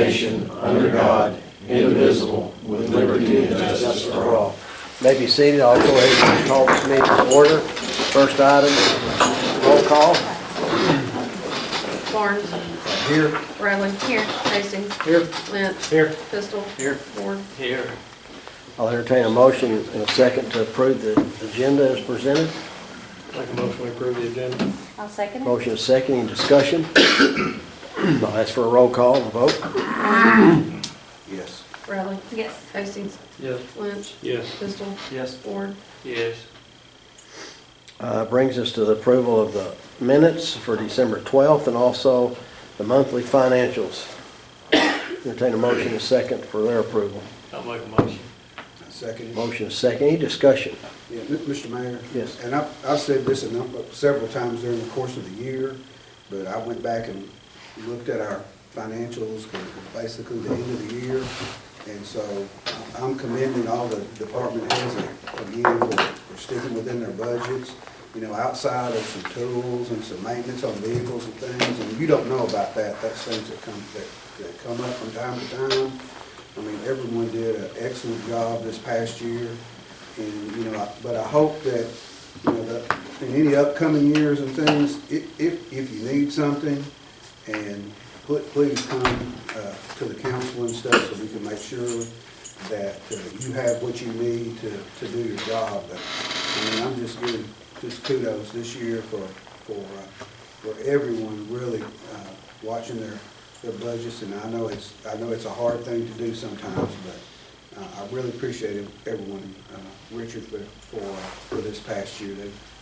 nation, under God, indivisible, with liberty and justice for all. May be seated. I'll go ahead and call this meeting to order. First item, roll call. Barnes. Here. Bradley. Here. Hastings. Here. Lynch. Here. Pistol. Here. Ward. Here. I'll entertain a motion and a second to approve the agenda as presented. Make a motion to approve the agenda. I'll second it. Motion is second. Any discussion? I'll ask for a roll call and vote. Yes. Bradley. Yes. Hastings. Yes. Lynch. Yes. Pistol. Yes. Ward. Yes. Brings us to the approval of the minutes for December 12th and also the monthly financials. Entertain a motion and a second for their approval. I'll make a motion. Second. Motion is second. Any discussion? Yeah, Mr. Mayor? Yes. And I've said this several times during the course of the year, but I went back and looked at our financials, because it was basically the end of the year. And so I'm commending all the department heads again for sticking within their budgets, you know, outside of some tools and some maintenance on vehicles and things. And you don't know about that. That's things that come up from time to time. I mean, everyone did an excellent job this past year. And, you know, but I hope that, you know, that in any upcoming years and things, if you need something, and please come to the council and stuff so we can make sure that you have what you need to do your job. But, I mean, I'm just giving kudos this year for everyone really watching their budgets. And I know it's a hard thing to do sometimes, but I really appreciate everyone, Richard, for this past year.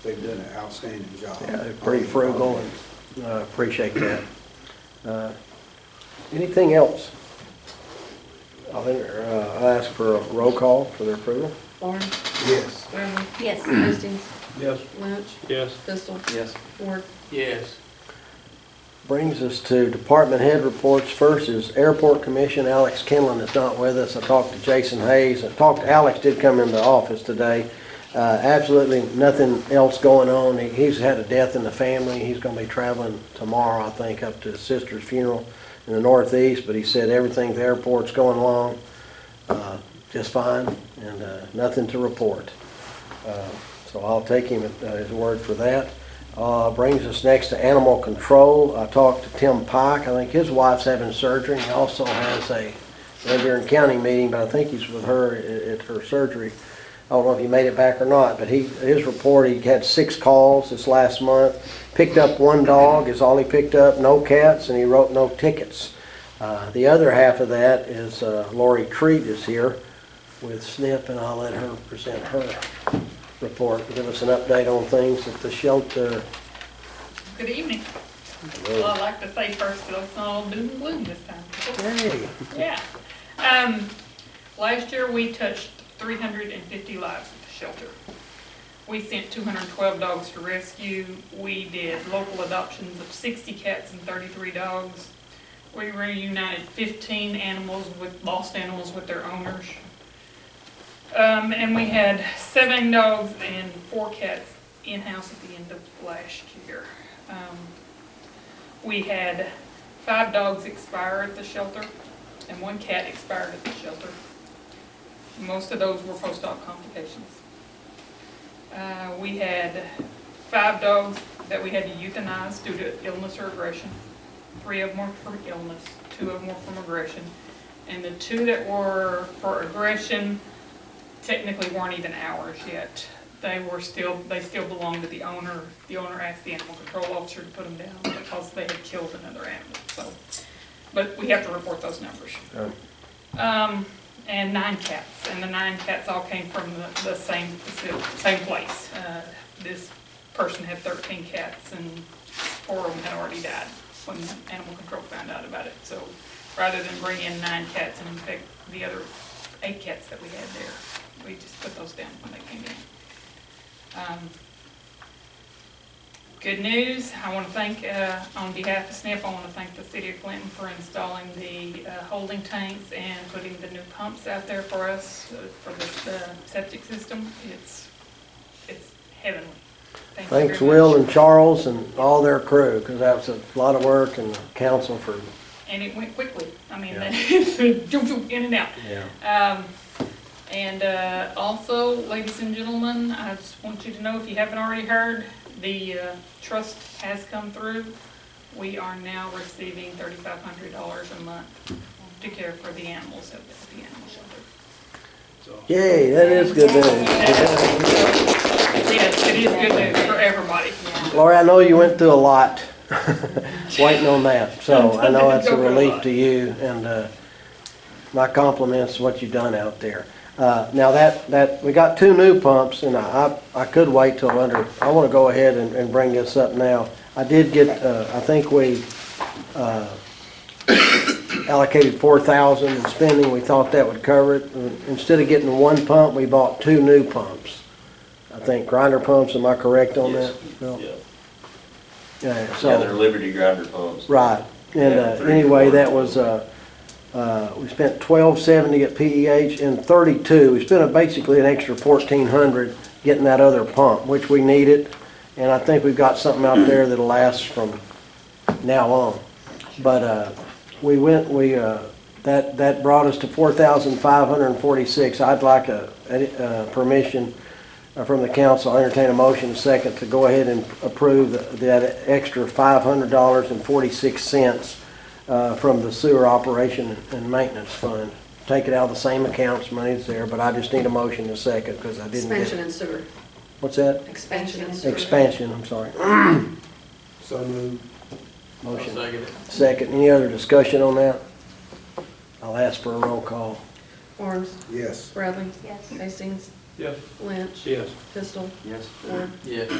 They've done an outstanding job. Yeah, they're pretty frugal, and I appreciate that. Anything else? I'll ask for a roll call for their approval. Barnes. Yes. Bradley. Yes. Hastings. Yes. Lynch. Yes. Pistol. Yes. Ward. Yes. Brings us to department head reports. First is Airport Commission. Alex Kinlan is not with us. I talked to Jason Hayes. Alex did come in the office today. Absolutely nothing else going on. He's had a death in the family. He's going to be traveling tomorrow, I think, up to his sister's funeral in the Northeast. But he said everything at the airport's going along just fine, and nothing to report. So I'll take him at his word for that. Brings us next to animal control. I talked to Tim Pike. I think his wife's having surgery. He also has a Van Buren County meeting, but I think he's with her at her surgery. I don't know if he made it back or not, but his report, he had 6 calls this last month. Picked up 1 dog is all he picked up, no cats, and he wrote no tickets. The other half of that is Lori Treat is here with SNP, and I'll let her present her report, give us an update on things at the shelter. Good evening. Well, I'd like to say first that it's not all doom and gloom this time. Hey. Yeah. Last year we touched 350 lives at the shelter. We sent 212 dogs to rescue. We did local adoptions of 60 cats and 33 dogs. We reunited 15 lost animals with their owners. And we had 7 dogs and 4 cats in-house at the end of last year. We had 5 dogs expire at the shelter and 1 cat expired at the shelter. Most of those were post-op complications. We had 5 dogs that we had to euthanize due to illness or aggression. 3 of them were from illness, 2 of them were from aggression. And the 2 that were for aggression technically weren't even ours yet. They still belonged to the owner. The owner asked the animal control officer to put them down because they had killed another animal. So, but we have to report those numbers. And 9 cats, and the 9 cats all came from the same facility, same place. This person had 13 cats, and 4 of them had already died when animal control found out about it. So rather than bring in 9 cats and infect the other 8 cats that we had there, we just put those down when they came in. Good news, I want to thank, on behalf of SNP, I want to thank the City of Clinton for installing the holding tanks and putting the new pumps out there for us for the septic system. It's heavenly. Thanks Will and Charles and all their crew, because that was a lot of work, and the council for and it went quickly. I mean, Yeah. jump, jump, in and out. Yeah. Also, ladies and gentlemen, I just want you to know, if you haven't already heard, the trust has come through. We are now receiving $3,500 a month to care for the animals at the animal shelter. Yay, that is good news. Yes, it is good news for everybody. Lori, I know you went through a lot waiting on that, so I know that's a relief to you, and my compliments to what you've done out there. Now we got 2 new pumps, and I could wait till I want to go ahead and bring this up now. I did get, I think we allocated 4,000 in spending. We thought that would cover it. Instead of getting 1 pump, we bought 2 new pumps. I think grinder pumps, am I correct on that? Phil? Yeah. Yeah, so. Yeah, they're Liberty grinder pumps. Right, and Yeah, 3 anyway, to 1. that was, we spent $1,270 at PEH and 32, we spent basically an extra $1,400 getting that other pump, which we needed, and I think we've got something out there that'll last from now on. But, that brought us to 4,546. I'd like a permission from the council. I entertain a motion in a second to go ahead and approve that extra $500.46 from the sewer operation and maintenance fund. Take it out of the same accounts, money's there, but I just need a motion in a second because I didn't Expansion get. and sewer. What's that? Expansion and sewer. Expansion, I'm sorry. So moved. Motion. Second. Any other discussion on that? I'll ask for a roll call. Barnes, Yes. Bradley, Yes. Hastings, Yes. Lynch, Yes. Pistol, Yes. Ward. Yes.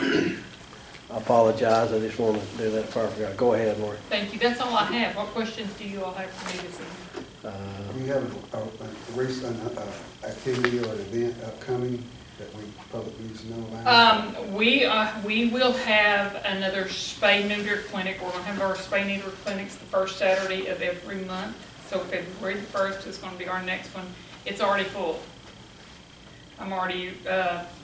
I apologize, I just wanted to do that before I forgot. Go ahead, Lori. Thank you, that's all I have. What questions do you all have for me this evening? Do you have a recent activity or event upcoming that we public needs to know about? We will have another spay neuter clinic. We're gonna have our spay neuter clinics the first Saturday of every month. So February the 1st is gonna be our next one. It's already full. I'm already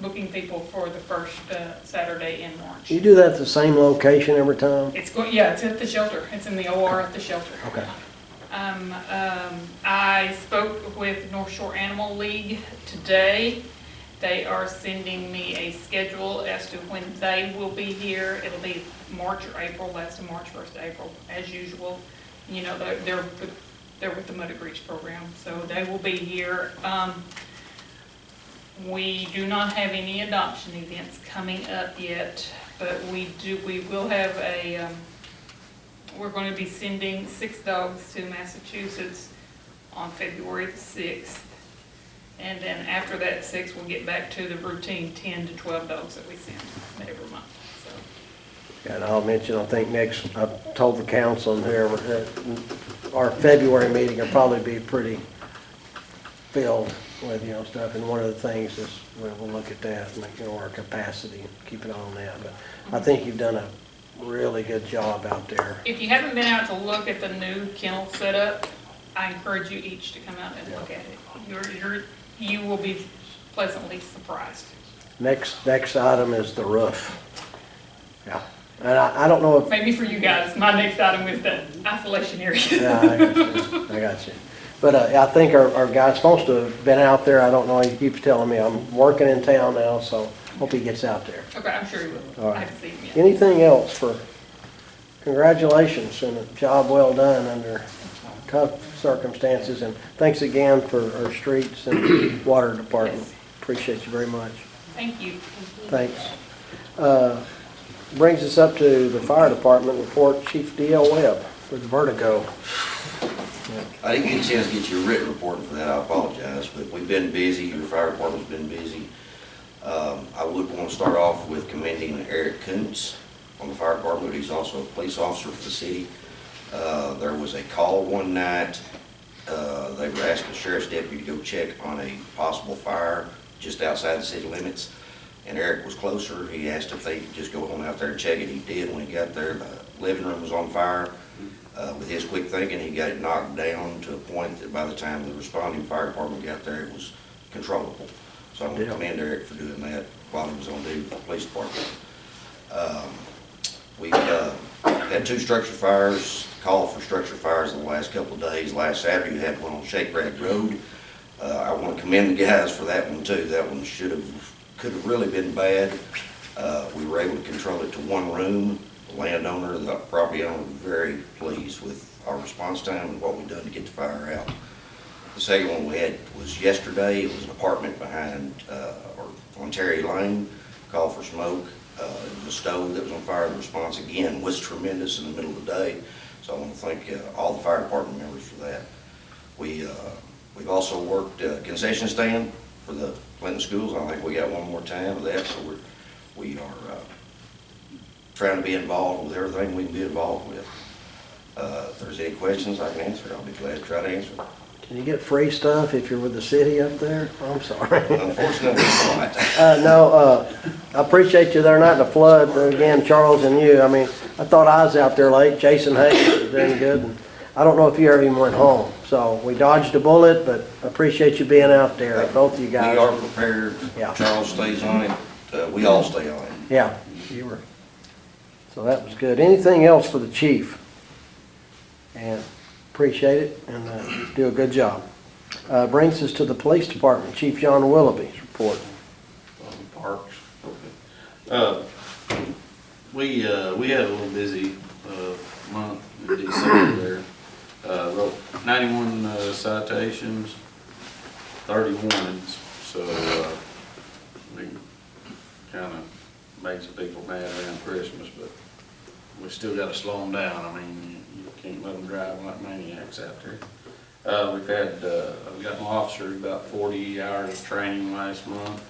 booking people for the first Saturday in March. You do that at the same location every time? It's at the shelter. It's in the OR at the shelter. Okay. I spoke with North Shore Animal League today. They are sending me a schedule as to when they will be here. It'll be March or April, last of March, 1st of April, as usual. You know, they're with the Muddy Breach program, so they will be here. We do not have any adoption events coming up yet, but we will have we're going to be sending 6 dogs to Massachusetts on February the 6th. And then after that 6, we'll get back to the routine 10 to 12 dogs that we send every month, so. And I'll mention, I think I've told the council and whoever, our February meeting will probably be pretty filled with, stuff. And one of the things is, we'll look at that, and our capacity and keep an eye on that. But I think you've done a really good job out there. If you haven't been out to look at the new kennel setup, I encourage you each to come out and look at it. You will be pleasantly surprised. Next item is the roof. Yeah, and I don't know if, Maybe for you guys, my next item is the isolation area. yeah, I got you. But I think our guy's supposed to have been out there. I don't know, he keeps telling me. I'm working in town now, so hope he gets out there. Okay, I'm sure you will. All right. I haven't seen him yet. Anything else congratulations and a job well done under tough circumstances, and thanks again for our streets and water department. Yes. Appreciate you very much. Thank you. Thanks. Brings us up to the fire department report, Chief D.L. Webb with Vertigo. I didn't get a chance to get you a written report for that, I apologize, but we've been busy, your fire department's been busy. I would want to start off with commending Eric Kuntz on the fire department. He's also a police officer for the city. There was a call one night. They were asking the sheriff's deputy to go check on a possible fire just outside the city limits. And Eric was closer. He asked if they could just go on out there and check it. He did. When he got there, the living room was on fire. With his quick thinking, he got it knocked down to a point that by the time the responding fire department got there, it was controllable. So I want to commend Eric for doing that while he was on duty with the police department. We had 2 structure fires call for structure fires in the last couple of days. Last Saturday, you had one on Shake Rag Road. I want to commend the guys for that one too. That one could have really been bad. We were able to control it to one room. The landowner, the property owner, was very pleased with our response time and what we've done to get the fire out. The second one we had was yesterday. It was an apartment behind, or on Terry Lane, called for smoke. It was a stove that was on fire. The response again was tremendous in the middle of the day. So I want to thank all the fire department members for that. We've also worked concession stand for the Clinton schools. I think we got one more time of that, so we are trying to be involved with everything we can be involved with. If there's any questions I can answer, I'll be glad to try to answer them. Can you get free stuff if you're with the city up there? Oh, I'm sorry. Unfortunately, not. No, I appreciate you there, not in the flood, but again, Charles and you, I mean, I thought I was out there late, Jason Hayes was doing good, and I don't know if you ever even went home, so we dodged a bullet, but I appreciate you being out there, both of you guys. We are prepared. Yeah. Charles stays on it. We all stay on it. Yeah, you were, so that was good. Anything else for the chief? And appreciate it, and do a good job. Brings us to the police department, Chief John Willoughby's report. Parks. We had a little busy month in December there. Wrote 91 citations, 30 warnings, so we kind of made some people mad around Christmas, but we still got to slow them down. I mean, you can't let them drive like maniacs out there. We've got my officers about 40 hours of training last month,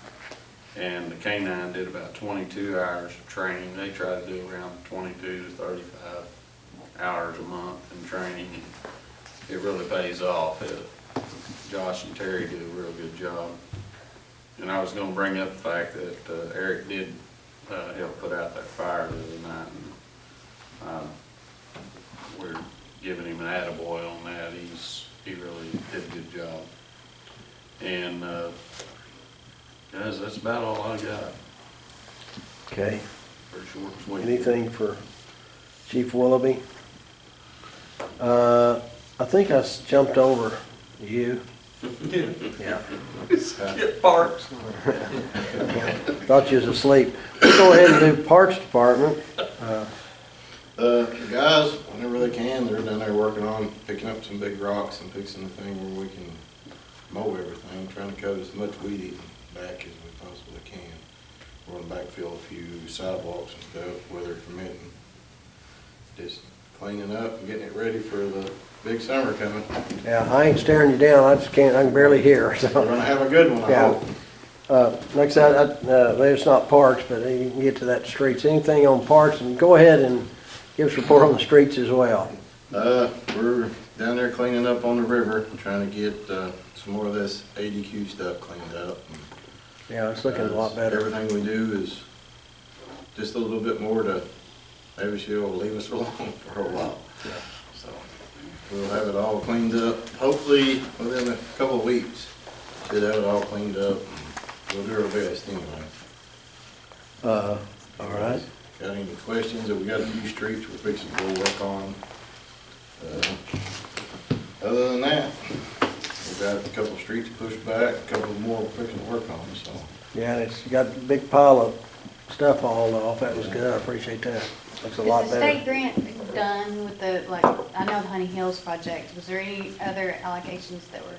and the K-9 did about 22 hours of training. They try to do around 22 to 35 hours a month in training. It really pays off. Josh and Terry do a real good job. And I was going to bring up the fact that Eric did help put out that fire the other night, and we're giving him an attaboy on that. He really did a good job. And guys, that's about all I got. Okay, Pretty short and sweet. anything for Chief Willoughby? I think I jumped over you. Yeah. Skip Parks. Thought you was asleep. Let's go ahead and do Parks Department. The guys, whenever they can, they're down there working on picking up some big rocks and fixing the thing where we can mow everything, trying to cut as much weed eating back as we possibly can. We're gonna backfill a few sidewalks and stuff, weather permitting. Just cleaning up and getting it ready for the big summer coming. Yeah, I ain't staring you down, I can barely hear, We're so. gonna have a good one, I Yeah. hope. Like I said, it's not parks, but you can get to that streets. Anything on parks, and go ahead and give us a report on the streets as well. We're down there cleaning up on the river, trying to get some more of this ADQ stuff cleaned up. Yeah, it's looking a lot better. Everything we do is just a little bit more to, maybe she'll leave us alone for a while. So we'll have it all cleaned up, hopefully within a couple of weeks. Should have it all cleaned up. We'll do our best anyway. All right. Got any questions? We got a few streets we're fixing to go work on. Other than that, we've got a couple of streets pushed back, a couple more we're fixing to work on, so. Yeah, and it's got a big pile of stuff hauled off. That was good. I appreciate that. Looks a lot Is the better. state grant done with the, like, I know the Honey Hills project, was there any other allocations that were,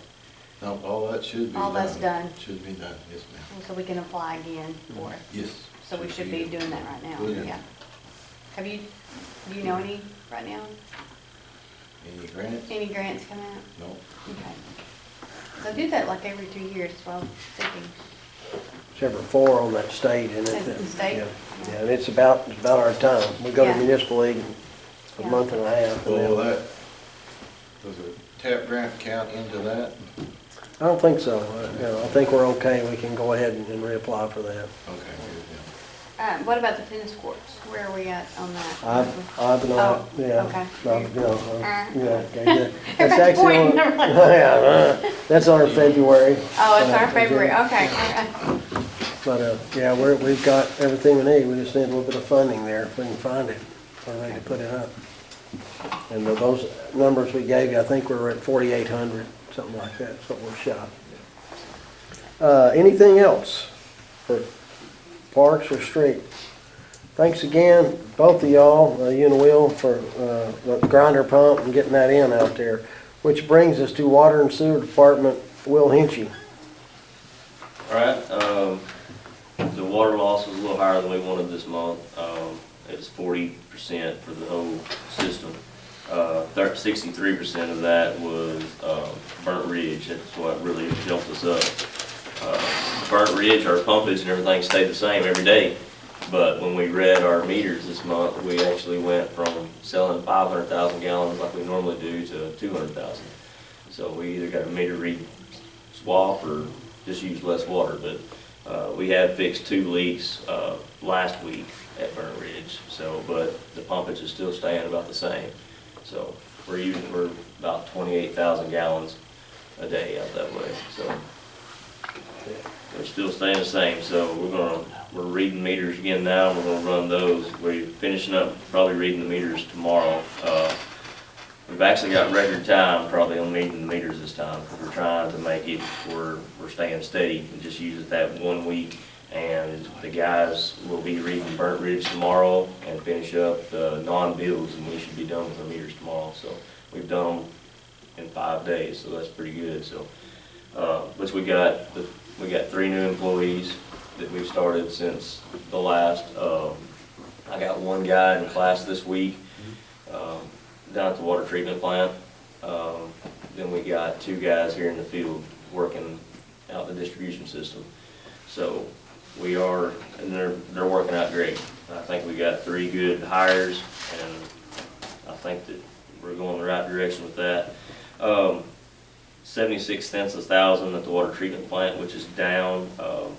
No, all that should be done. All that's done. Should be done, yes, ma'am. so we can apply again for it? Yes. So we should be doing that right now, Yeah. yeah. Do you know any right now? Any grants? Any grants coming out? No. Okay. So do that like every 2 years, so I'm thinking. Except for 4 on that state, isn't it? That's the state? Yeah, yeah, and it's about our time. We go to Yeah. municipal league in a Yeah. month and a half. and Well, then- that, does a TAP grant count into that? I don't think so. I think we're okay. We can go ahead and reapply for that. Okay, good, What about the tennis courts? Where are we at on that? I've not, Oh, yeah. okay. Yeah, okay, good. That's Everybody's actually on, pointing, I'm like- yeah, that's on our February. Oh, it's our February, okay. But, yeah, we've got everything we need. We just need a little bit of funding there if we can find it. We're ready to put it up. And those numbers we gave you, I think we were at 4,800, something like that, so we're shot. Anything else for parks or street? Thanks again, both of y'all, you and Will, for the grinder pump and getting that in out there. Which brings us to Water and Sewer Department, Will Hinchy. All right, the water loss was a little higher than we wanted this month. It was 40% for the whole system. 63% of that was Burnt Ridge. That's what really helped us up. Burnt Ridge, our pumpage and everything stayed the same every day. But when we read our meters this month, we actually went from selling 500,000 gallons like we normally do to 200,000. So we either got a meter read swap or just use less water. But we had fixed 2 leaks last week at Burnt Ridge. So, but the pumpage is still staying about the same. So we're about 28,000 gallons a day out that way. So they're still staying the same. So we're reading meters again now. We're gonna run those. We're finishing up probably reading the meters tomorrow. We've actually got record time probably on reading the meters this time because we're trying to make it we're staying steady and just use it that 1 week. And the guys will be reading Burnt Ridge tomorrow and finish up the non-bills, and we should be done with the meters tomorrow. So we've done them in 5 days, so that's pretty good. So, which we got 3 new employees that we've started since the last. I got 1 guy in class this week down at the water treatment plant. Then we got 2 guys here in the field working out the distribution system. So we are, and they're working out great. I think we got 3 good hires, and I think that we're going the right direction with that. 76 cents a thousand at the water treatment plant, which is down,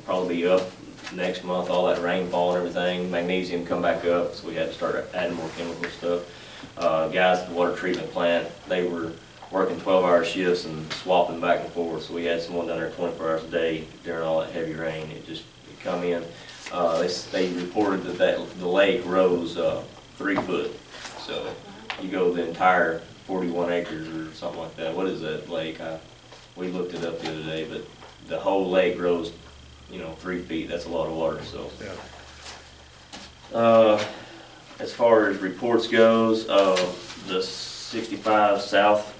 probably be up next month, all that rainfall and everything. Magnesium come back up, so we had to start adding more chemical stuff. Guys at the water treatment plant, they were working 12-hour shifts and swapping back and forth, so we had someone down there 24 hours a day during all that heavy rain. It come in. They reported that the lake rose 3 foot. So you go the entire 41 acres or something like that. What is that lake? We looked it up the other day, but the whole lake rose, 3 feet. That's a lot of water. So as far as reports goes, the 65 South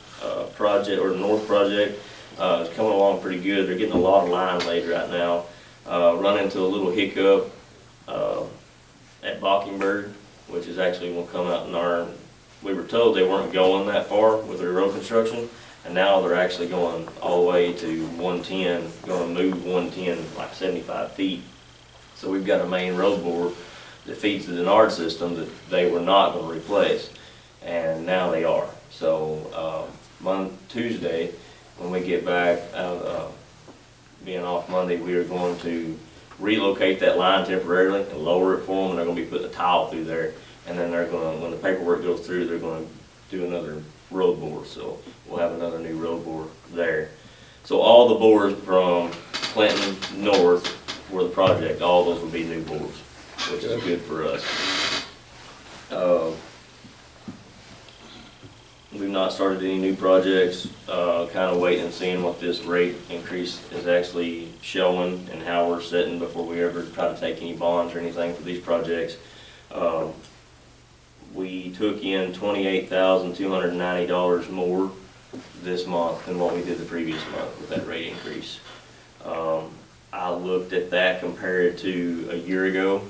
project or the North project is coming along pretty good. They're getting a lot of line laid right now. Run into a little hiccup at Mockingbird, which is actually going to come out in we were told they weren't going that far with their road construction, and now they're actually going all the way to 110, going to move 110 like 75 feet. So we've got a main road bore that feeds the Denard system that they were not going to replace, and now they are. So Tuesday, when we get back out being off Monday, we are going to relocate that line temporarily and lower it for them, and they're going to be putting a tile through there. And then they're going to, when the paperwork goes through, they're going to do another road bore. So we'll have another new road bore there. So all the bores from Clinton north, where the project, all those will be new bores, which is good for us. We've not started any new projects, kind of waiting and seeing what this rate increase is actually showing and how we're sitting before we ever try to take any bonds or anything for these projects. We took in $28,290 more this month than what we did the previous month with that rate increase. I looked at that compared to a year ago,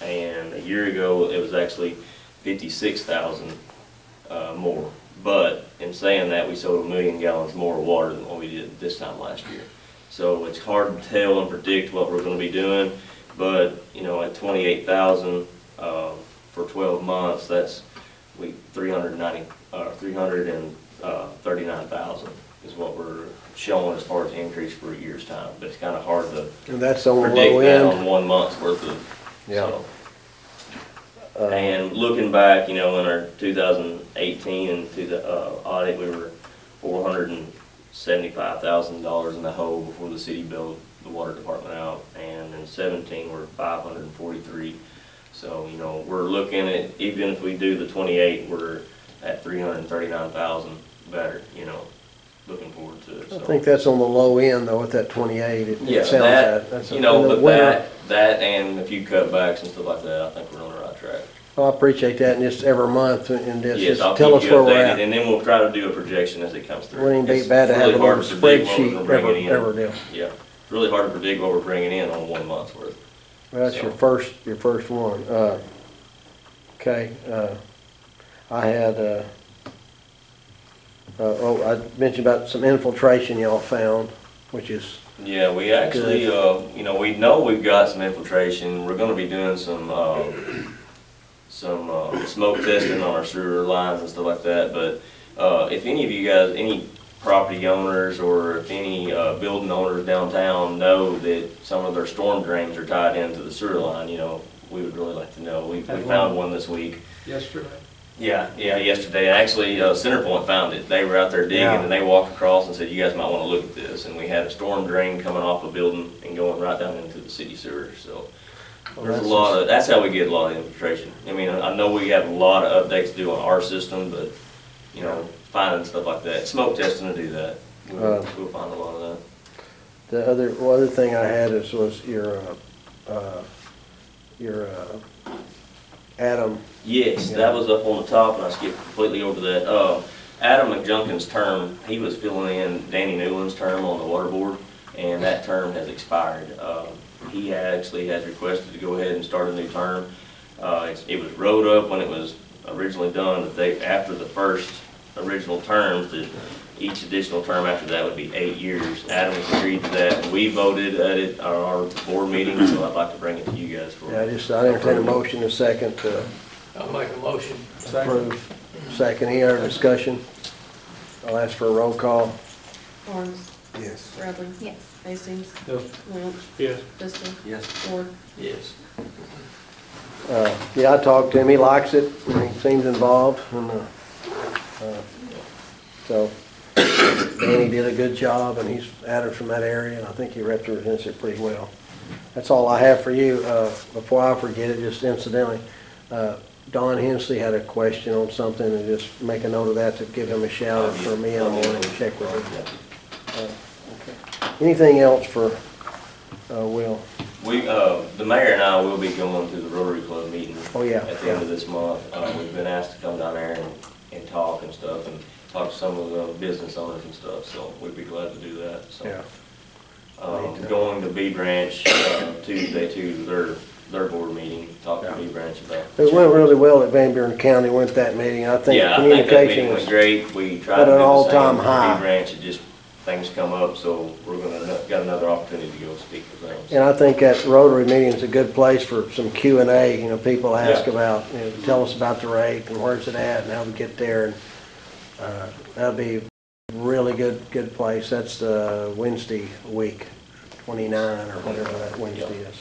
and a year ago it was actually 56,000 more. But in saying that, we sold 1 million gallons more of water than what we did this time last year. So it's hard to tell and predict what we're going to be doing. But at 28,000 for 12 months, that's 339,000 is what we're showing as far as increase for a year's time. But it's kind of hard to And that's on the predict low that end. on 1 month's worth of. Yeah. So. And looking back, in our 2018 and to the audit, we were $475,000 in the hole before the city built the water department out, and in 17 we're 543. So we're looking at, even if we do the 28, we're at 339,000 better, you know, looking forward to it, I so. think that's on the low end though, at that 28, it Yeah, sounds that, that's you know, in the but winter. that and a few cutbacks and stuff like that, I think we're on the right track. I appreciate that, and just every month, and Yes, just I'll tell keep us you where we're updated, at. and then we'll try to do a projection as it comes through. Wouldn't even be It's bad to have a really hard little to predict what we're spreadsheet gonna bring in. ever deal. Yeah, it's really hard to predict what we're bringing in on 1 month's worth. Well, that's So. your first one. Okay, I had, I mentioned about some infiltration y'all found, which is, Yeah, we actually, you know, we know we've got some infiltration. We're gonna be doing some smoke testing on our sewer lines and stuff like that. But if any of you guys, any property owners or if any building owners downtown know that some of their storm drains are tied into the sewer line, you know, we would really like to know. We found one this week. Yesterday. Yeah, yesterday, and actually, Centerpoint found it. They were out there digging, Yeah. and they walked across and said, you guys might wanna look at this, and we had a storm drain coming off a building and going right down into the city sewer, so. There's a lot of, that's how we get a lot of infiltration. I mean, I know we have a lot of updates to do on our system, but, you know, finding stuff like that, smoke testing to do that, we'll find a lot of that. the other thing I had was your Adam, Yes, Yeah. that was up on the top, and I skipped completely over that. Adam McJunkin's term, he was filling in Danny Newland's term on the water board, and that term has expired. He actually has requested to go ahead and start a new term. It was wrote up when it was originally done, that after the first original term, that each additional term after that would be 8 years. Adam has agreed to that, and we voted at it, our board meeting, so I'd like to bring it to you guys for. yeah, I entertain a motion in a second to I'll make a motion. approve. Second, any other discussion? I'll ask for a roll call. Barnes, Yes. Bradley, Yes. Hastings, Yes. Lynch, Yes. Pistol, Yes. Ford. Yes. Yeah, I talked to him, he likes it, and he seems involved, and, so, Danny did a good job, and he's added from that area, and I think he represents it pretty well. That's all I have for you. Before I forget it, just incidentally, Don Hensley had a question on something, and just make a note of that to give him a shout out for me in the morning, check with him. Okay. Anything else for, Will? The mayor and I will be going to the Rotary Club meeting. Oh, yeah. At the end of this month. We've been asked to come down there and talk and stuff, and talk to some of the business owners and stuff, so we'd be glad to do that, so. Yeah. Going to Bee Branch, Tuesday to their board meeting, talk to Bee Branch about. It went really well at Van Buren County, went to that meeting, I think Yeah, I think that communication meeting was. went great. We tried at to an do the all-time same for high. Bee Branch, it just, things come up, so we're got another opportunity to go speak with them. And I think that Rotary meeting is a good place for some Q and A, you know, people ask Yeah. about, you know, tell us about the rate and where's it at and how we get there, and, that'll be a really good place. That's the Wednesday week, 29 or whatever that Wednesday is.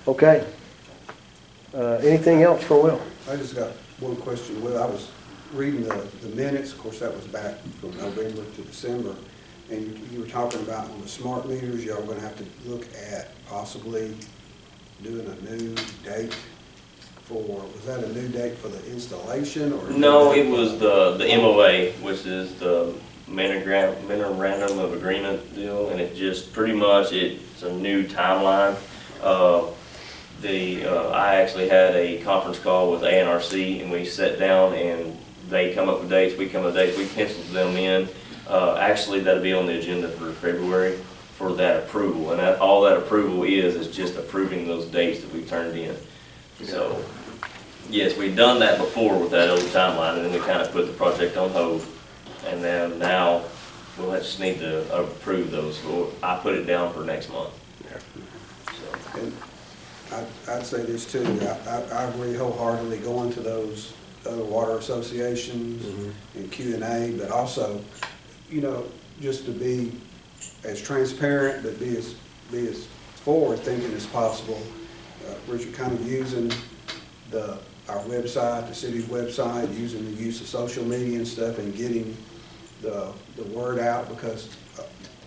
Okay. Anything else for Will? I just got one question. Well, I was reading the minutes, of course, that was back from November to December, and you were talking about on the smart meters, y'all gonna have to look at possibly doing a new date was that a new date for the installation, or? No, it was the MOA, which is the memorandum of agreement deal, and it just pretty much, it's a new timeline. I actually had a conference call with ANRC, and we sat down and they come up with dates, we come up with dates, we penciled them in. Actually, that'll be on the agenda for February for that approval, and all that approval is just approving those dates that we turned in. So, yes, we've done that before with that old timeline, and then we kind of put the project on hold. And then now, we'll just need to approve those. So I put it down for next month. So, And I'd say this too, I agree wholeheartedly going to those other water associations and Q&A, but also, you know, just to be as transparent, but be as forward thinking as possible. Richard, kind of using our website, the city's website, using the use of social media and stuff, and getting the word out, because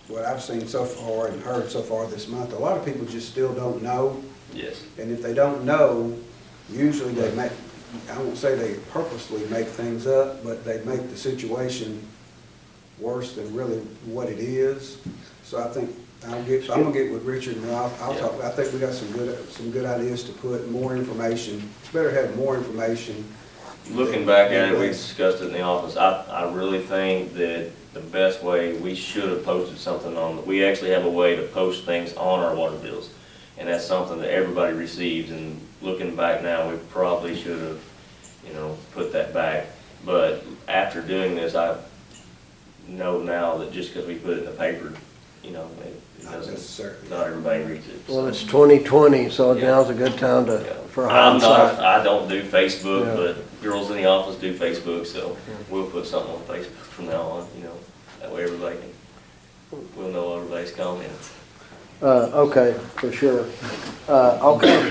what I've seen so far and heard so far this month, a lot of people just still don't know. yes. And if they don't know, usually I won't say they purposely make things up, but they make the situation worse than really what it is. So I think I'm gonna get with Richard and I'll talk, I think we got some good ideas to put, more information. It's better to have more information. Looking back at it, we discussed it in the office, I really think that the best way, we should have posted something on, we actually have a way to post things on our water bills. And that's something that everybody receives, and looking back now, we probably should have, put that back. But after doing this, I know now that just because we put it in the paper, it Not doesn't, necessarily. not everybody reads it. Well, it's 2020, so Yeah. now's a good time Yeah. for I'm not, hindsight. I don't do Facebook, Yeah. but girls in the office do Facebook, so we'll put something on Facebook from now on, that way everybody we'll know everybody's comments. Okay, for sure. Okay,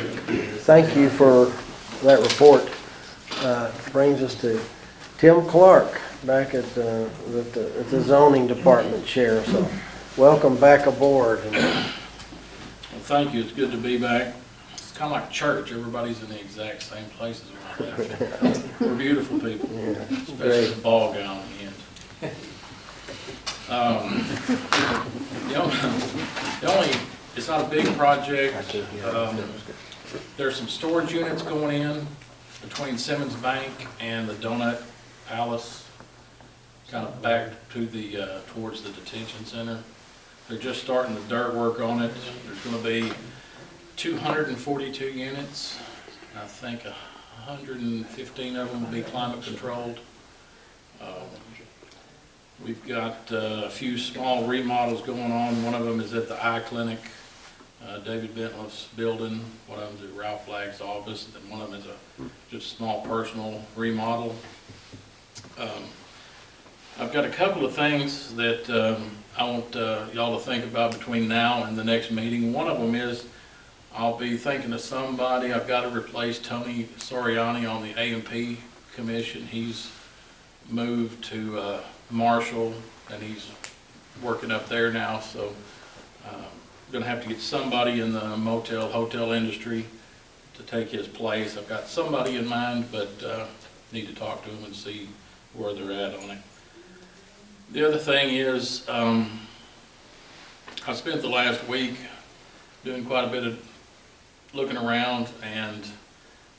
thank you for that report. Brings us to Tim Clark, back at the zoning department chair, so welcome back aboard. Well, thank you, it's good to be back. It's kind of like church, everybody's in the exact same places when I left. We're beautiful people, especially the ball gown on the end. The only, it's not a big project. There's some storage units going in between Simmons Bank and the Donut Palace, kind of back to the, towards the detention center. They're just starting the dirt work on it. There's going to be 242 units. I think 115 of them will be climate controlled. We've got a few small remodels going on. One of them is at the eye clinic, David Bentliff's building. One of them is at Ralph Black's office, and then one of them is a just small personal remodel. I've got a couple of things that I want y'all to think about between now and the next meeting. One of them is I'll be thinking of somebody. I've got to replace Tony Soriani on the A&P Commission. He's moved to Marshall, and he's working up there now, so gonna have to get somebody in the hotel industry to take his place. I've got somebody in mind, but need to talk to them and see where they're at on it. The other thing is, I spent the last week doing quite a bit of looking around, and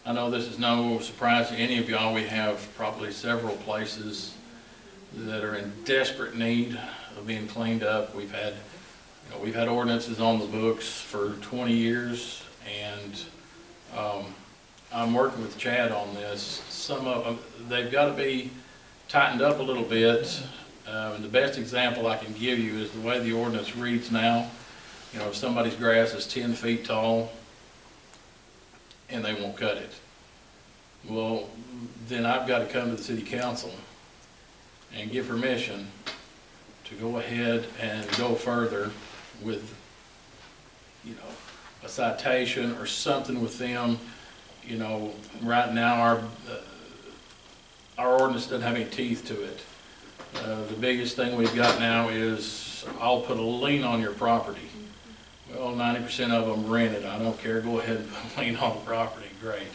I know this is no surprise to any of y'all. We have probably several places that are in desperate need of being cleaned up. We've had ordinances on the books for 20 years, and I'm working with Chad on this. Some of them, they've got to be tightened up a little bit. And the best example I can give you is the way the ordinance reads now. If somebody's grass is 10 feet tall and they won't cut it, well, then I've got to come to the city council and give permission to go ahead and go further with, a citation or something with them. Right now our ordinance doesn't have any teeth to it. The biggest thing we've got now is I'll put a lien on your property. Well, 90% of them rent it. I don't care. Go ahead and put a lien on the property. Great.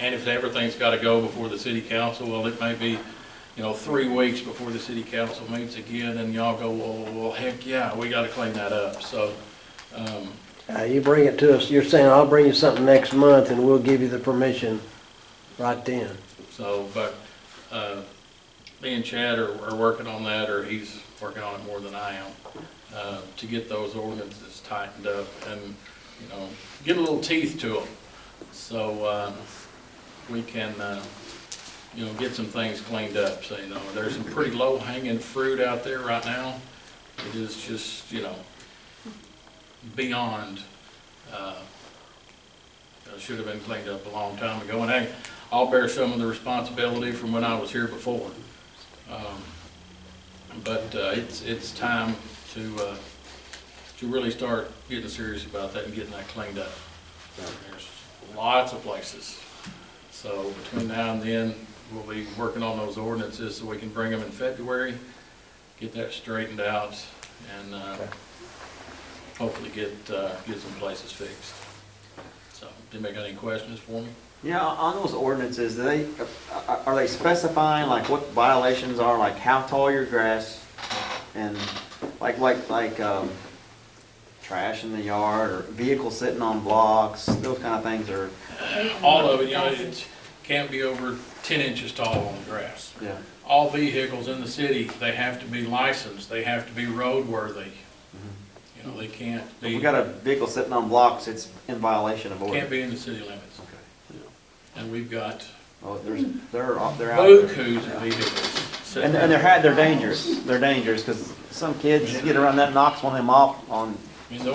And if everything's got to go before the city council, well, it may be, 3 weeks before the city council meets again, and y'all go, well, heck yeah, we got to clean that up. So, You bring it to us, you're saying I'll bring you something next month and we'll give you the permission right then. So, but me and Chad are working on that, or he's working on it more than I am, to get those ordinances tightened up and, get a little teeth to them. So we can, get some things cleaned up. So, there's some pretty low hanging fruit out there right now. It is just, beyond, should have been cleaned up a long time ago. And hey, I'll bear some of the responsibility from when I was here before. But it's time to really start getting serious about that and getting that cleaned up. There's lots of places. So between now and then, we'll be working on those ordinances so we can bring them in February, get that straightened out, and hopefully get some places fixed. So Anybody got any questions for me? Yeah, on those ordinances, are they specifying like what violations are, like how tall your grass and trash in the yard or vehicles sitting on blocks, those kind of things are, All of it, you know, it can't be over 10 inches tall on the grass. yeah. All vehicles in the city, they have to be licensed, they have to be roadworthy. You know, they can't If be, we got a vehicle sitting on blocks, it's in violation of can't ordinance. be in the city limits. And we've got Well, they're out there. bukus of vehicles sitting And there. they're dangerous. They're dangerous because some kids get around that and knocks one of them off on, I mean, the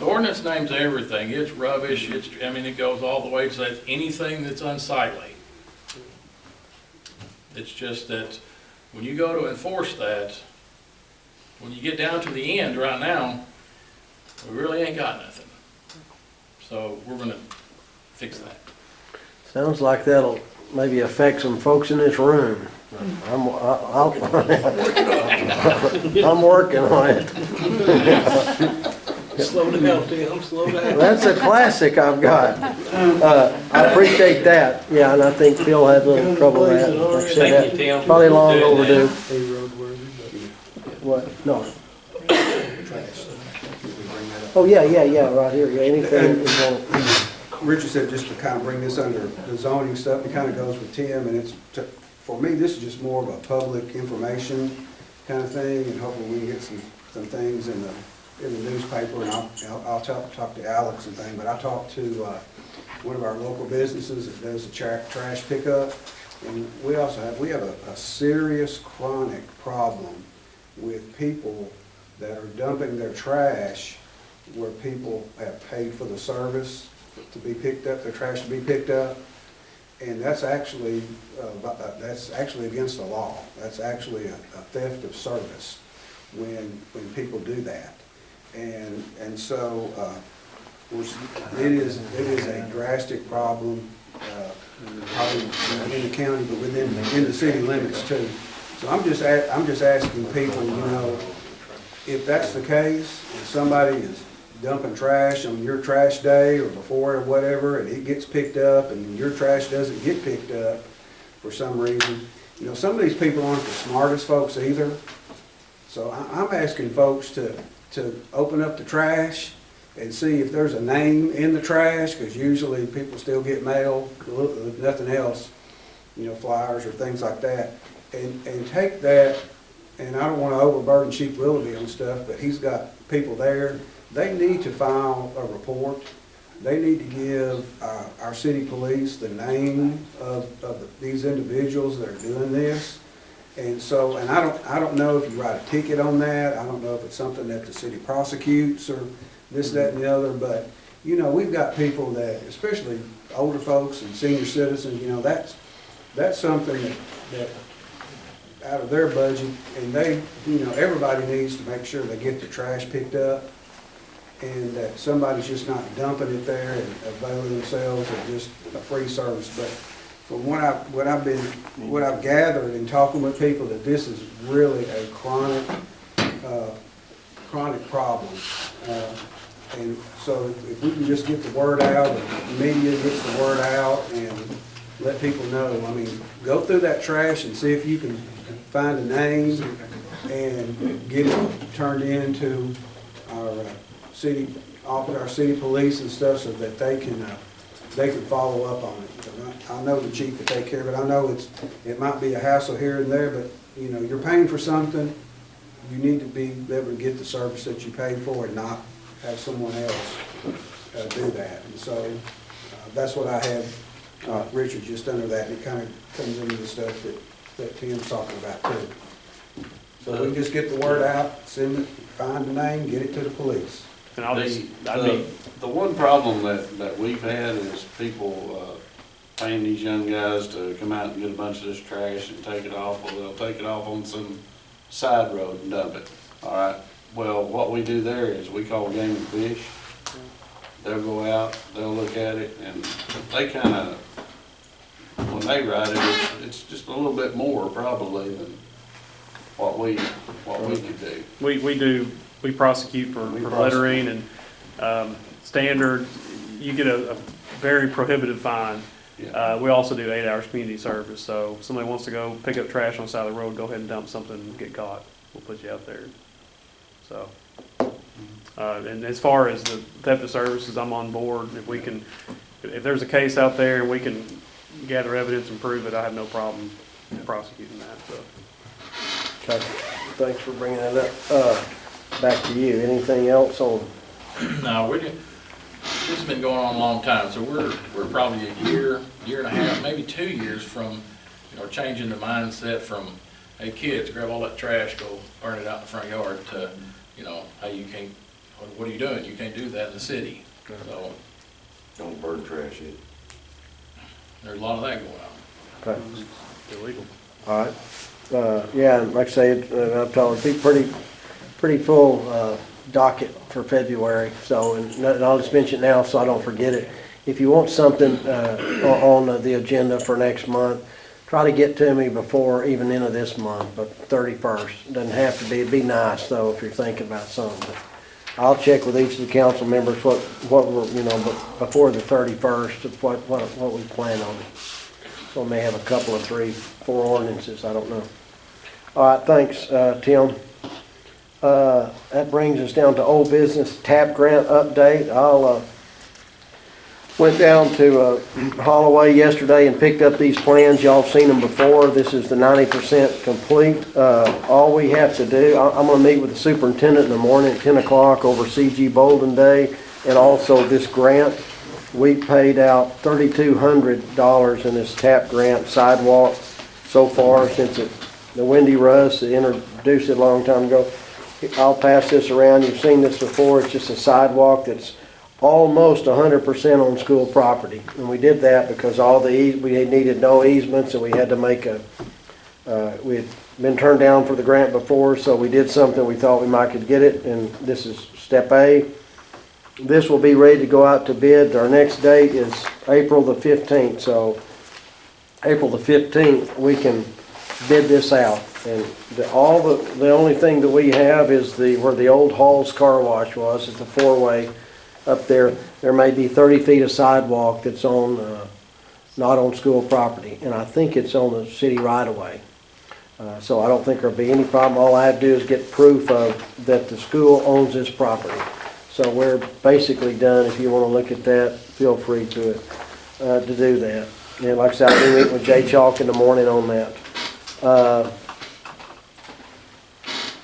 ordinance names everything, it's rubbish, it goes all the way to that, anything that's unsightly. It's just that when you go to enforce that, when you get down to the end right now, we really ain't got nothing. So we're gonna fix that. Sounds like that'll maybe affect some folks in this room. I'm working on it. Slow down, Tim, slow down. That's a classic I've got. I appreciate that. Yeah, and I think Phil had a little trouble with that. Like I said, Thank you, Tim. probably long overdue. A roadworthy, What? No. Oh, yeah, right here. Yeah, anything is on. Richard said just to kind of bring this under the zoning stuff, it kind of goes with Tim, and for me, this is just more of a public information kind of thing, and hopefully we can get some things in the newspaper, and I'll talk to Alex and things, but I talked to one of our local businesses that does the trash pickup, and we have a serious chronic problem with people that are dumping their trash where people have paid for the service to be picked up, their trash to be picked up, and that's actually against the law. That's actually a theft of service when people do that, and so it is a drastic problem, probably in the county, but in the city limits too. So I'm just asking people, you know, if that's the case, if somebody is dumping trash on your trash day or before or whatever, and it gets picked up and your trash doesn't get picked up for some reason, you know, some of these people aren't the smartest folks either. So I'm asking folks to open up the trash and see if there's a name in the trash, because usually people still get mail, if nothing else, you know, flyers or things like that, and take that. And I don't want to overburden Chief Willoughby on stuff, but he's got people there. They need to file a report. They need to give our city police the name of these individuals that are doing this. And so, and I don't know if you write a ticket on that. I don't know if it's something that the city prosecutes or this, that, and the other. But, you know, we've got people that, especially older folks and senior citizens, you know, that's something that out of their budget, and they, you know, everybody needs to make sure they get their trash picked up, and that somebody's just not dumping it there and availing themselves of just a free service. But from what I've gathered in talking with people, that this is really a chronic problem. And so if we can just get the word out, and the media gets the word out, and let people know, I mean, go through that trash and see if you can find a name and get it turned into our city office, our city police and stuff, so that they can follow up on it. I know the chief will take care of it. I know it might be a hassle here and there, but you know, you're paying for something. You need to be able to get the service that you paid for and not have someone else do that. And so that's what I have Richard just under that, and it kind of comes into the stuff that Tim's talking about too. So we just get the word out, send it, find the name, get it to the police. The one problem that we've had is people paying these young guys to come out and get a bunch of this trash and take it off, or they'll take it off on some side road and dump it. All right, well, what we do there is we call Game and Fish. They'll go out, they'll look at it, and they kind of, when they ride it, it's just a little bit more probably than what we could do. We prosecute for littering and standard. you get a very prohibitive fine. We also do 8 hours community service, so if somebody wants to go pick up trash on the side of the road, go ahead and dump something and get caught. We'll put you out there. So, and as far as the theft of services, I'm on board. If there's a case out there and we can gather evidence and prove it, I have no problem prosecuting that, so. Okay, thanks for bringing that up. Back to you. Anything else on? No, this has been going on a long time, so we're probably a year and a half, maybe 2 years from, changing the mindset from, hey, kids, grab all that trash, go burn it out in the front yard, to, hey, you can't, what are you doing? You can't do that in the city. So Don't burn trash it. there's a lot of that going on. Okay. Illegal. All right. Yeah, and like I say, I've told you, pretty full docket for February. So, and I'll just mention it now so I don't forget it. If you want something on the agenda for next month, try to get to me before even end of this month, but 31st. Doesn't have to be. It'd be nice though if you're thinking about something. But I'll check with each of the council members what we're, before the 31st of what we plan on. So we may have a couple of 3, 4 ordinances. I don't know. All right, thanks, Tim. That brings us down to old business TAP grant update. Went down to Holloway yesterday and picked up these plans. Y'all have seen them before. This is the 90% complete. All we have to do, I'm going to meet with the superintendent in the morning at 10 o'clock over CG Bolden Day, and also this grant. We paid out $3,200 in this TAP grant sidewalk so far since the Wendy Russ introduced it a long time ago. I'll pass this around. You've seen this before. It's just a sidewalk that's almost 100% on school property. And we did that because we needed no easements, and we had to make we had been turned down for the grant before, so we did something we thought we might could get it, and this is step A. This will be ready to go out to bid. Our next date is April the 15th, so April the 15th we can bid this out. And the only thing that we have is where the old Hall's Car Wash was. It's a 4-way up there. There may be 30 feet of sidewalk that's on not on school property, and I think it's on the city right of way. So I don't think there'll be any problem. All I have to do is get proof of that the school owns this property. So we're basically done. If you want to look at that, feel free to do that. And like I said, I'll be meeting with Jay Chalk in the morning on that.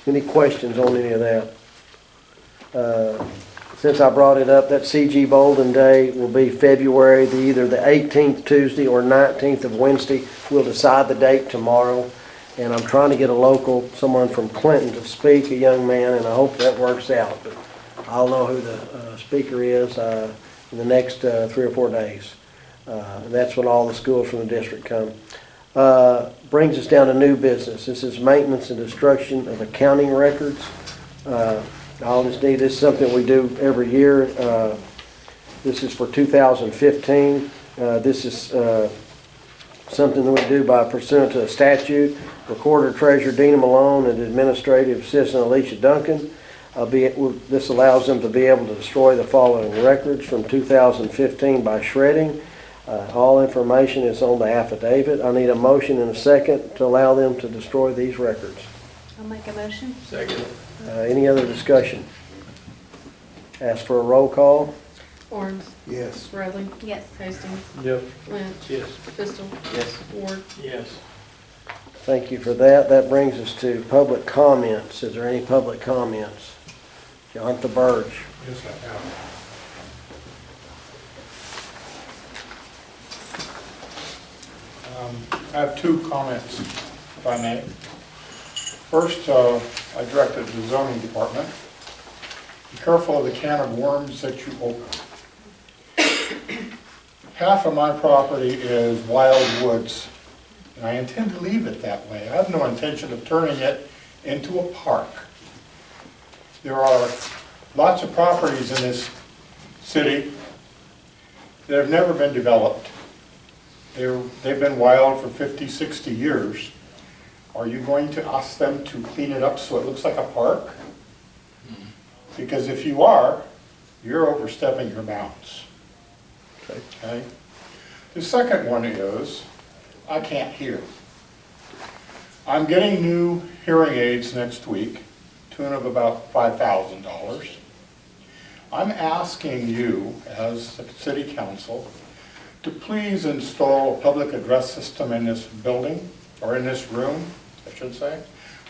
Any questions on any of that? Since I brought it up, that CG Bolden Day will be February, either the 18th Tuesday or 19th of Wednesday. We'll decide the date tomorrow. And I'm trying to get someone from Clinton to speak, a young man, and I hope that works out. But I'll know who the speaker is in the next 3 or 4 days. That's when all the schools from the district come. Brings us down to new business. This is maintenance and destruction of accounting records. This is something we do every year. This is for 2015. This is something that we do by pursuant to a statute. Recorder Treasurer Dina Malone and Administrative Assistant Alicia Duncan. This allows them to be able to destroy the following records from 2015 by shredding. All information is on the affidavit. I need a motion and a second to allow them to destroy these records. I'll make a motion. Second. Any other discussion? Ask for a roll call. Orange. Yes. Bradley. Yes. Hastings. Yep. Lynch. Yes. Pistol. Yes. Ward. Yes. Thank you for that. That brings us to public comments. Is there any public comments? Jonathan Burge. Yes, I have. I have 2 comments, if I may. First, I directed the zoning department. Be careful of the can of worms that you open. Half of my property is wild woods, and I intend to leave it that way. I have no intention of turning it into a park. There are lots of properties in this city that have never been developed. They've been wild for 50, 60 years. Are you going to ask them to clean it up so it looks like a park? Because if you are, you're overstepping your bounds. Okay? The second one is, I can't hear. I'm getting new hearing aids next week, tune of about $5,000. I'm asking you, as the city council, to please install a public address system in this building, or in this room, I should say.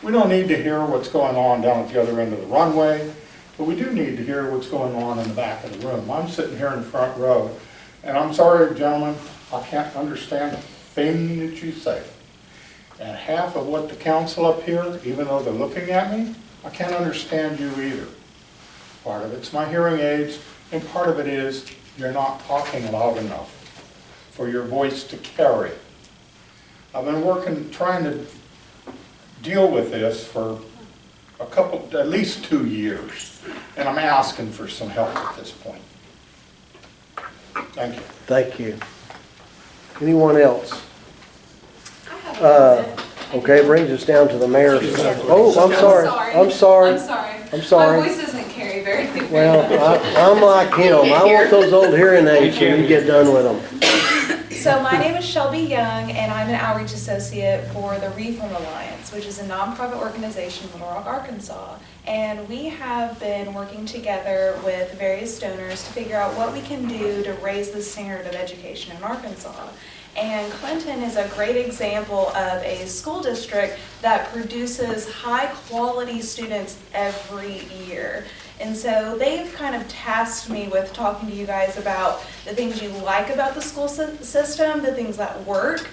We don't need to hear what's going on down at the other end of the runway, but we do need to hear what's going on in the back of the room. I'm sitting here in the front row, and I'm sorry, gentlemen, I can't understand a thing that you say. And half of what the council up here, even though they're looking at me, I can't understand you either. Part of it's my hearing aids, and part of it is you're not talking loud enough for your voice to carry. I've been working, trying to deal with this for at least 2 years, and I'm asking for some help at this point. Thank you. Thank you. Anyone else? Okay, brings us down to the mayor's. Oh, I'm sorry. I'm sorry. I'm sorry. I'm sorry. My voice doesn't carry very Well, I'm like him. I want those old hearing aids when you get done with them. So my name is Shelby Young, and I'm an outreach associate for the Reform Alliance, which is a nonprofit organization in Little Rock, Arkansas. And we have been working together with various donors to figure out what we can do to raise the standard of education in Arkansas. And Clinton is a great example of a school district that produces high-quality students every year. And so they've kind of tasked me with talking to you guys about the things you like about the school system, the things that work,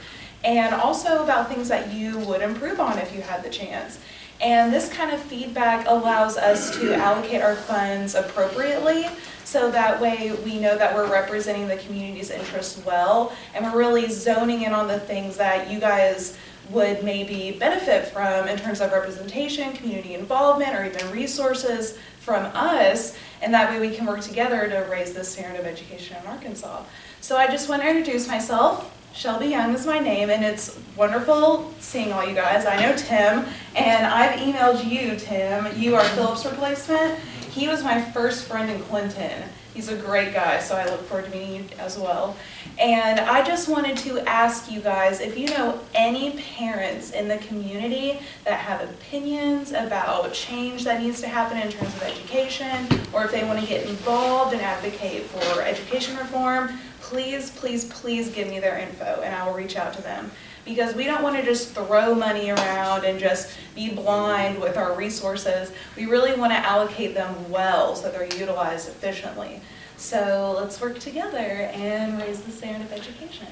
and also about things that you would improve on if you had the chance. And this kind of feedback allows us to allocate our funds appropriately, so that way we know that we're representing the community's interests well, and we're really zoning in on the things that you guys would maybe benefit from in terms of representation, community involvement, or even resources from us, and that way we can work together to raise the standard of education in Arkansas. So I just want to introduce myself. Shelby Young is my name, and it's wonderful seeing all you guys. I know Tim, and I've emailed you, Tim. You are Philip's replacement. He was my first friend in Clinton. He's a great guy, so I look forward to meeting you as well. And I just wanted to ask you guys if you know any parents in the community that have opinions about change that needs to happen in terms of education, or if they want to get involved and advocate for education reform, please, please, please give me their info and I will reach out to them. Because we don't want to just throw money around and just be blind with our resources. We really want to allocate them well so they're utilized efficiently. So let's work together and raise the standard of education.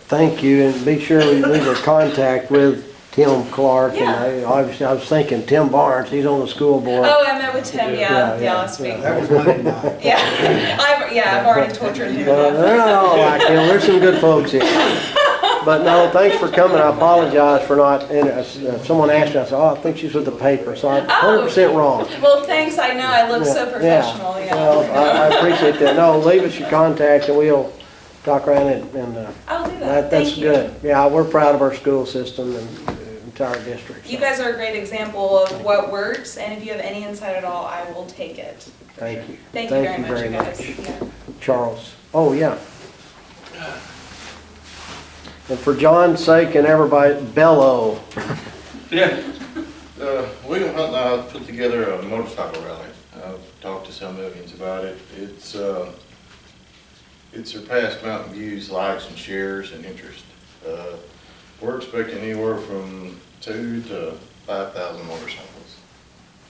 Thank you, and be sure we leave a contact with Tim Clark. Yeah. And obviously I was thinking Tim Barnes, he's on the school board. Oh, I met with Tim, yeah, last week. That was Monday night. Yeah, I've already tortured him. They're not all like him, there's some good folks here. But no, thanks for coming. I apologize for not, someone asked me, I said, oh, I think she's with the paper, so I'm 100% wrong. Well, thanks, I know, I look so professional, yeah. Well, I appreciate that. No, leave us your contact and we'll talk around it, and I'll do that, that's thank you. good. Yeah, we're proud of our school system and the entire district. so. You guys are a great example of what works, and if you have any insight at all, I will take it. Thank you. Thank you very much, you guys. Yeah. Charles. Oh, yeah. And for John's sake and everybody, bellow. Yeah. William Hunt and I put together a motorcycle rally. I've talked to some millions about it. It surpassed Mountain View's likes and shares and interest. We're expecting anywhere from 2,000 to 5,000 motorcycles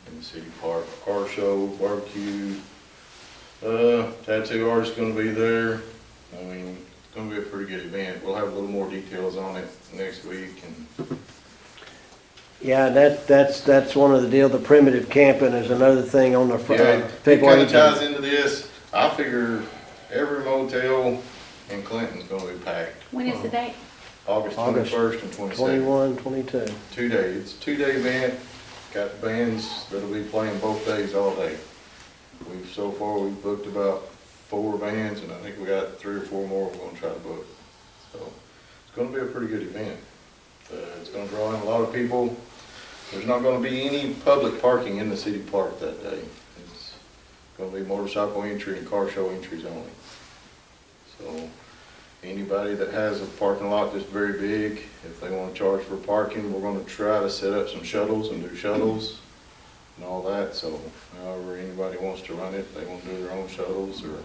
in the city park. Car show, barbecue, tattoo artist gonna be there. I mean, it's gonna be a pretty good event. We'll have a little more details on it next week. And Yeah, that's one of the deal. The primitive camping is another thing on the front. yeah, it kind of ties into this. I figure every motel in Clinton's gonna be packed. When is the date? August August 21st and 22nd. 21, 22. 2 days. It's a 2-day event. Got bands that'll be playing both days all day. So far we've booked about 4 bands, and I think we got 3 or 4 more we're gonna try to book. So it's gonna be a pretty good event. It's gonna draw in a lot of people. There's not gonna be any public parking in the city park that day. It's gonna be motorcycle entry and car show entries only. So anybody that has a parking lot that's very big, if they want to charge for parking, we're going to try to set up some shuttles and do shuttles and all that. So however anybody wants to run it, they want to do their own shuttles or.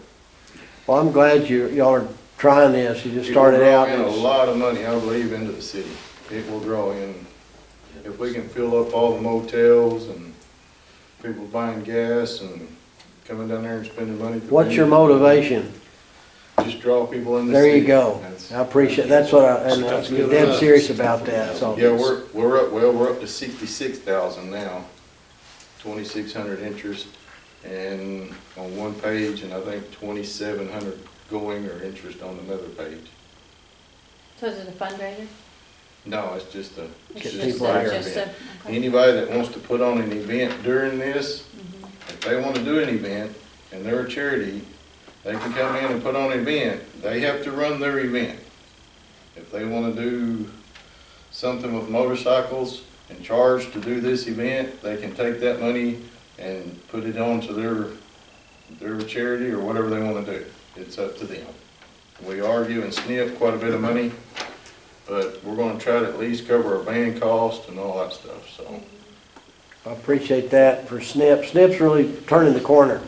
Well, I'm glad y'all are trying this. You just started It will out. draw in a lot of money, I believe, into the city. It will draw in, if we can fill up all the motels and people buying gas and coming down there and spending money. at the What's your venues, motivation? Just draw people in the There city. you go. That's- I appreciate, that's what and I'm dead serious about that, so. Yeah, we're up to 66,000 now, 2,600 interest, and on one page, and I think 2,700 going or interest on another page. So is it a fundraiser? No, it's just a. It's it's Get just people a out here. Just a- event. okay. Anybody that wants to put on an event during this, if they want to do an event and they're a charity, they can come in and put on an event. They have to run their event. If they want to do something with motorcycles and charge to do this event, they can take that money and put it on to their charity or whatever they want to do. It's up to them. We are giving SNP quite a bit of money, but we're going to try to at least cover our band cost and all that stuff, so. I appreciate that for SNP. SNP's really turning the corner,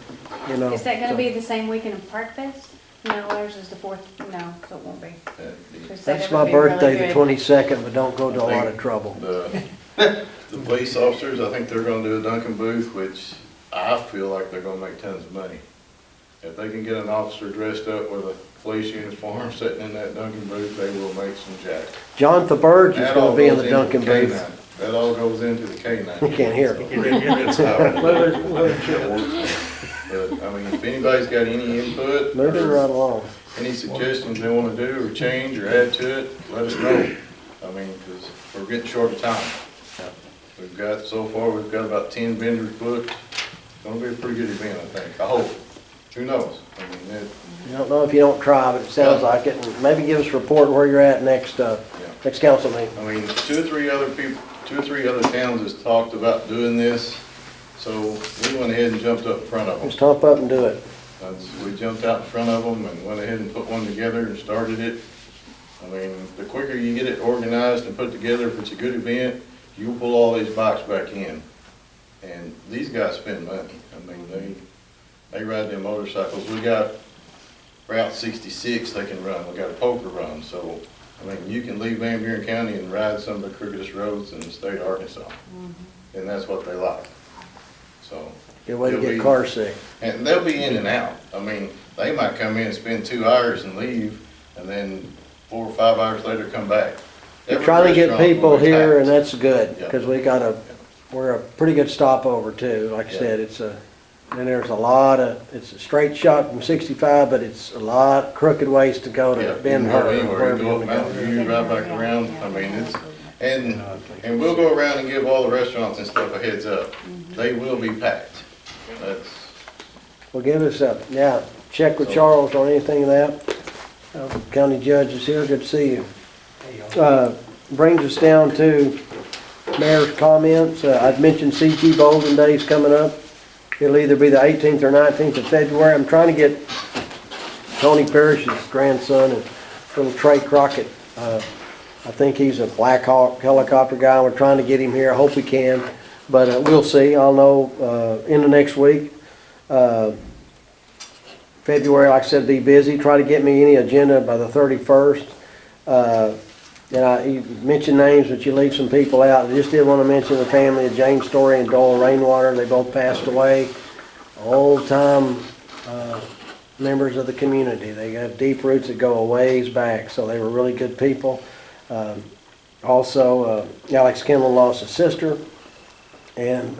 you know. Is that gonna so. be the same weekend of Park Fest? No, ours is the 4th, no, so it won't be. They said That's it my would be really birthday, the good. 22nd, but don't go to a lot of trouble. The police officers, I think they're gonna do a Dunkin' booth, which I feel like they're gonna make tons of money. If they can get an officer dressed up with a police uniform sitting in that Dunkin' booth, they will make some jack. Jonathan Burge is That gonna all be in goes the into Dunkin' K9. booth. That all goes into the K9. You can't hear him. But, I mean, if anybody's got any input, Moving right along. any suggestions they wanna do or change or add to it, let us know. I mean, because we're getting short of time. We've got, so far, we've got about 10 vendors booked. It's gonna be a pretty good event, I think. I hope. Who knows? I mean, You don't know if you don't try, but it sounds like it. And maybe give us a report where you're at next council meeting. I mean, two or three other towns has talked about doing this, so we went ahead and jumped up in front of them. Just hop up and do it. We jumped out in front of them and went ahead and put one together and started it. I mean, the quicker you get it organized and put together, if it's a good event, you'll pull all these bikes back in. And these guys spend money. I mean, they ride their motorcycles. We got Route 66 they can run. We got a poker run. So, I mean, you can leave Van Buren County and ride some of the crookedest roads in the state of Arkansas. And that's what they like. So. Good way to It'll get be- car sick. And they'll be in and out. I mean, they might come in and spend 2 hours and leave, and then 4 or 5 hours later come back. We're Every trying to get restaurant people will here, tax. and that's good, Yeah. because we're a pretty good stopover too. Like I Yeah. said, and there's a lot it's a straight shot from 65, but it's a lot crooked ways to go Yeah, to Ben you can go Hur, or anywhere. wherever You you go want up to Mountain go. View, right back around. I mean, and we'll go around and give all the restaurants and stuff a heads up. They will be packed. That's, Well, give us check with Charles on anything of that. County judge is here, good to see you. Brings us down to mayor's comments. I'd mentioned CG Bolden Days coming up. It'll either be the 18th or 19th of February. I'm trying to get Tony Parrish's grandson and little Trey Crockett. I think he's a Black Hawk helicopter guy. We're trying to get him here. I hope we can, but we'll see. I'll know in the next week. February, like I said, be busy. Try to get me any agenda by the 31st. You mentioned names, but you leave some people out. I just did want to mention the family of James Story and Doyle Rainwater. They both passed away. Old-time members of the community. They have deep roots that go a ways back, so they were really good people. Also, Alex Kinlan lost a sister, and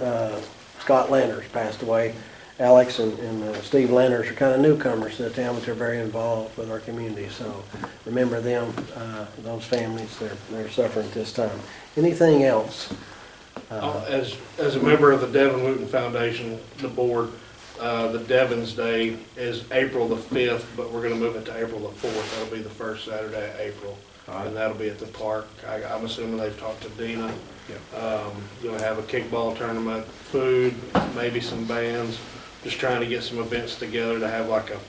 Scott Landers passed away. Alex and Steve Landers are kind of newcomers to the town, but they're very involved with our community. So remember them, those families, they're suffering at this time. Anything else? As a member of the Devin Wooten Foundation, the board, the Devon's Day is April the 5th, but we're gonna move it to April the 4th. That'll be the first Saturday of April. And that'll be at the park. I'm assuming they've talked to Dina. Gonna have a kickball tournament, food, maybe some bands. Just trying to get some events together to have like a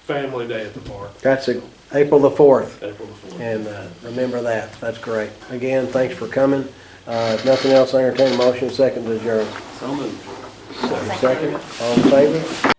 family day at the park, That's April the 4th. April the 4th. And remember that. That's great. Again, thanks for coming. If nothing else, I entertain a motion, second to adjourn. So moved. Second, all in favor?